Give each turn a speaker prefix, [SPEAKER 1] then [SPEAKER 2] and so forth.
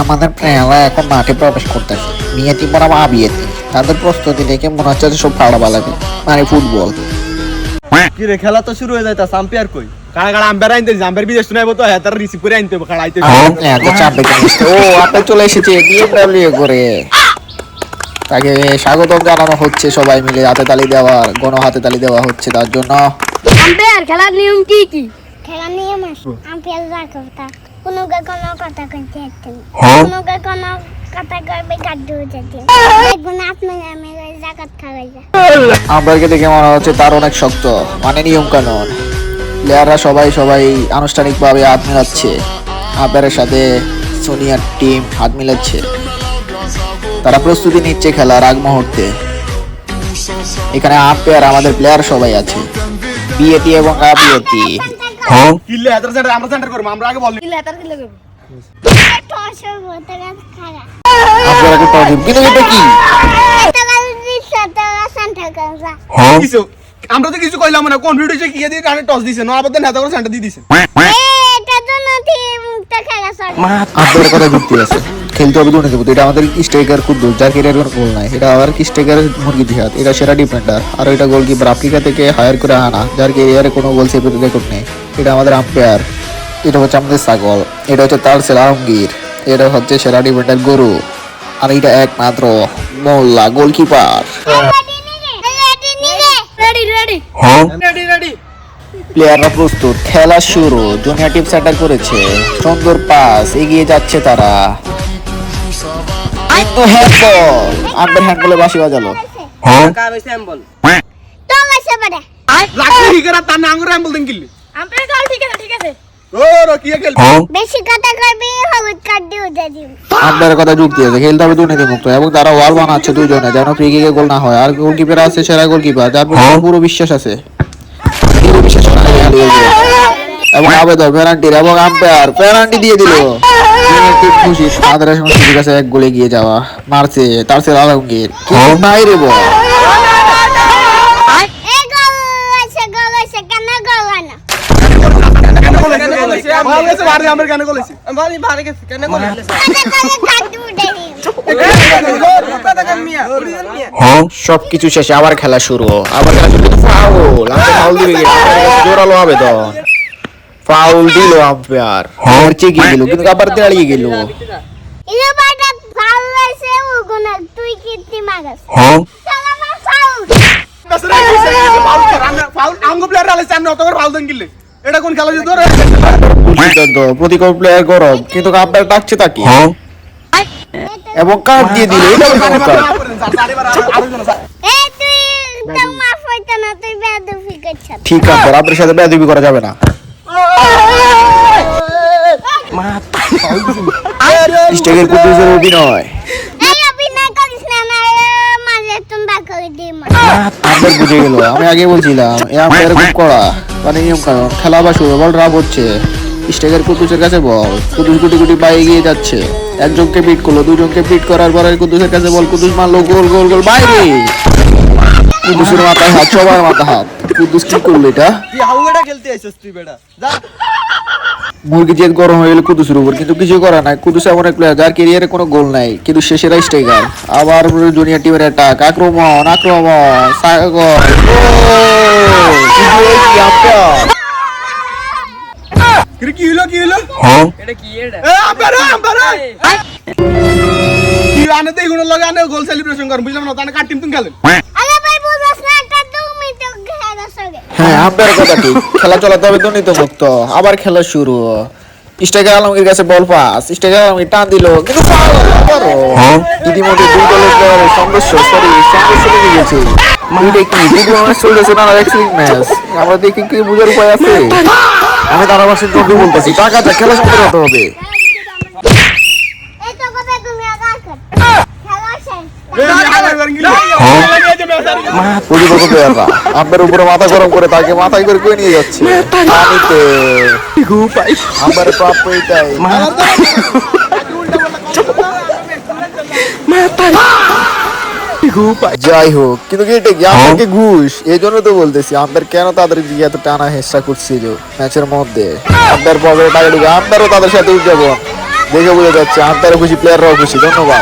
[SPEAKER 1] আমাদের প্লেয়াররা এখন মাঠে প্রবেশ করতেছে। নিয়তি বনাম আবিয়েতি, তাদের প্রস্তুতি দেখে মনে হচ্ছে যে সব ফাড়া বালাবে, মানে ফুটবল।
[SPEAKER 2] কি রে, খেলা তো শুরু হয়ে যায়, তা আম্পায়ার কই? কাড়া কাড়া আম্পায়ার আনতে আম্পায়ার বিদেশ শুনাইবো তো, হ্যাঁ তার রিসিভ করে আনতে হবে, খাড়াইতে
[SPEAKER 1] ও আপনি চলে এসেছে বিএমডব্লিউ করে, তাকে স্বাগতম জানানো হচ্ছে। সবাই মিলে হাতে তালি দেওয়ার, হাতে তালি দেওয়া হচ্ছে তার জন্য।
[SPEAKER 3] আম্পায়ার খেলার নিয়ম কি কি?
[SPEAKER 4] খেলার নিয়ম আছে, আম্পায়ার যা কথা কোনো কথা কইতে হচ্ছে না, কোনো কথা কইবে গাড্ডু যেতে দেখুন আপনি আমি জাকাত খাওয়াই যা।
[SPEAKER 1] আম্পায়ারকে দেখে মনে হচ্ছে তার অনেক শক্ত, মানে নিয়ম কানুন। প্লেয়াররা সবাই আনুষ্ঠানিকভাবে হাত মিলাচ্ছে, আম্পায়ারের সাথে সোনিয়ার টিম হাত মিলাচ্ছে। তারা প্রস্তুতি নিচ্ছে খেলার আগ মুহূর্তে। এখানে আম্পায়ার, আমাদের প্লেয়ার সবাই আছে, বিএটি এবং আবিএটি।
[SPEAKER 2] কিল্লে হাতার সেন্টার আমরা সেন্টার করব, আমরা আগে বল
[SPEAKER 3] কিলে হাতার কিলে করব।
[SPEAKER 4] টসর বলতে খারা
[SPEAKER 1] আম্পায়ারকে টস দিন, কিন্তু এটা কি?
[SPEAKER 4] টাকা দিছে টাকা সেন্টার করবা।
[SPEAKER 2] কিছু আমরা তো কিছু কইলাম না, কোন ভিডিও কি দিয়ে কানে টস দিছে, না আবার হাতা করে সেন্টার দিয়ে দিছে।
[SPEAKER 4] এটা তো নথি মুক্ত খেলা চলে।
[SPEAKER 1] আম্পায়ারের কথা যুক্তি আছে, খেলতে হবে দুর্নীতি। এটা আমাদের স্ট্রাইকার কুদ্দুস, যার ক্যারিয়ার কোনো গোল নাই। এটা আবার স্ট্রাইকারের মুরগি জিহাদ, এটা সেরা ডিফেন্ডার। আর এটা গোলকিপার আফ্রিকা থেকে হায়ার করে আনা, যার ক্যারিয়ারে কোনো গোল সেভের রেকর্ড নেই। এটা আমাদের আম্পায়ার। এটা হচ্ছে আমাদের ছাগল, এটা হচ্ছে তার সেরা আলমগীর, এটা হচ্ছে সেরা ডিফেন্ডার গরু, আর এটা একমাত্র মোল্লা গোলকিপার।
[SPEAKER 3] রেডি
[SPEAKER 1] প্লেয়াররা প্রস্তুত, খেলা শুরু। জুনিয়র টিম সেন্টার করেছে, সুন্দর পাস, এগিয়ে যাচ্ছে তারা। কিন্তু হ্যান্ডবল, আম্পায়ার হ্যান্ডবলে বাঁশি বাজালো।
[SPEAKER 2] কার হইছে এমবল
[SPEAKER 4] তো গেছে বড়
[SPEAKER 2] লাকি হিগরা তার নাঙ্গুর এমবল দেন কিল্লে।
[SPEAKER 3] আম্পায়ার কাল ঠিক আছে।
[SPEAKER 2] ও র কি খেল
[SPEAKER 4] বেশি কথা কইবি হলুদ কার্ড দিয়ে উঠে দিও।
[SPEAKER 1] আম্পায়ারের কথা যুক্তি আছে, খেলতে হবে দুর্নীতি মুক্ত, এবং তারা ওয়াল বানাচ্ছে দুজনে যেন ফ্রি কিকে গোল না হয়। আর গোলকিপার আছে সেরা গোলকিপার, যার পুরো বিশ্বাস আছে, পুরো বিশ্বাস করে হারিয়ে গেল। এবং আবেদন পেনাল্টির, এবং আম্পায়ার পেনাল্টি দিয়ে দিল। খুশি, আমাদের সংস্কৃতির কাছে এক গোলে গিয়ে যাওয়া। মারছে তার সে আলমগীর, কি নাই রে বল।
[SPEAKER 4] এই গোল আছে কেন গোল না?
[SPEAKER 2] ভালো গেছে বারে আমরা কেন কইছি ভালো ভালো গেছে কেন কইছি
[SPEAKER 4] কার্ড উঠে দিও।
[SPEAKER 1] সবকিছু শেষে আবার খেলা শুরু। কিন্তু ফাউল, ফাউল দিবে কি? জোরালো আবেদন, ফাউল দিল আম্পায়ার, চেয়ে গেল, কিন্তু আবার দাঁড়িয়ে গেল।
[SPEAKER 4] ইলো বাটা ফাউল আছে ওগুনা তুই কিতি মাগাস। চল আমার ফাউল।
[SPEAKER 2] বেসরে ফাউল কর, আমরা ফাউল আঙ্গো প্লেয়ার আলে সামনে অতবার ফাউল দেন কিল্লে। এটা কোন খেলা যে ধরে
[SPEAKER 1] সিদ্ধান্ত, প্রতিকূল প্লেয়ার গরম, কিন্তু আম্পায়ার ডাকছে তাকে এবং কার্ড দিয়ে দিল। এটা কোন কার্ড?
[SPEAKER 4] এই তুই তো মাফ হইতো না, তুই বেয়াদবি করছিস।
[SPEAKER 1] ঠিক আছে, আপনার সাথে বেয়াদবি করা যাবে না। স্টেগের কুদ্দুসের অভিনয়
[SPEAKER 4] এই অভিনয় করিস না, না মাঝে তুমি বাকরি দি মা।
[SPEAKER 1] আম্পায়ার বুঝে গেল। আমি আগে বলছিলাম এই আম্পায়ার খুব কড়া, মানে নিয়ম কানুন। খেলা বা শুরু, বল রাব হচ্ছে, স্টেগের কুদ্দুসের কাছে বল, কুদ্দুস গুটি গুটি পায়ে এগিয়ে যাচ্ছে। একজনকে বিট করলো, দুজনকে বিট করার পরে কুদ্দুসের কাছে বল, কুদ্দুস মারলো, গোল গোল গোল, বাইরে। কুদ্দুসের মাথায় হাত, সবার মাথা হাত। কুদ্দুস কি করলো এটা?
[SPEAKER 2] তুই হাউগেটা খেলতে আইছস তুই বেটা যা।
[SPEAKER 1] মুরগি জেদ গরম হয়ে গেল কুদ্দুসের উপর, কিন্তু কিছু করা নাই। কুদ্দুস এমন এক প্লেয়ার যার ক্যারিয়ারে কোনো গোল নাই, কিন্তু সে সেরা স্ট্রাইকার। আবার জুনিয়র টিমের অ্যাটাক, আক্রমণ সাগর।
[SPEAKER 2] কি হলো
[SPEAKER 3] এটা কি এটা?
[SPEAKER 2] এ আম্পায়ার কি আনে দেই গুণ লাগে আনে গোল সেলিব্রেশন কর, বুঝলাম না তানে কাট টিম তুমি খেলেন।
[SPEAKER 4] আরে ভাই বুঝছ না এটা তুমি তো খেলা সঙ্গে।
[SPEAKER 1] হ্যাঁ, আম্পায়ারের কথা ঠিক, খেলা চালাতে হবে দুর্নীতি মুক্ত। আবার খেলা শুরু। স্ট্রাইকার আলমগীর কাছে বল পাস, স্ট্রাইকার আলমগীর টান দিল, কিন্তু ফাউল আবারও। ইতিমধ্যে দুই দলের প্লেয়ারের সংঘর্ষ লেগে গেছে। এটা কি ফুটবল ম্যাচ চলতেছে না, এক্সট্রিম ম্যাচ? আমরা দেখি কি বুঝার উপায় আছে? আমি ধারাভাষিক কবি বলতেছি, টাকা যা, খেলা সম্পর্ক হতে হবে।
[SPEAKER 4] এই তো কথা তুমি আগার কর। খেলা শেষ।
[SPEAKER 1] প্রতিপক্ষ প্লেয়াররা আম্পায়ারের উপরে মাথা গরম করে তাকে মাথায় করে নিয়ে যাচ্ছে পানিতে। আম্পায়ারের প্রাপ্য এটাই। যাই হোক, কিন্তু এটা কি আমাকে ঘুষ? এই জন্য তো বলতেছি আম্পায়ার কেন তাদের দিকে এত টানা হেসা করছিল ম্যাচের মধ্যে। আম্পায়ার পকেটে টাকা ঢুকে, আম্পায়ারও তাদের সাথে উদযাপন। দেখে বোঝা যাচ্ছে আম্পায়ারও খুশি প্লেয়াররাও খুশি ধন্যবাদ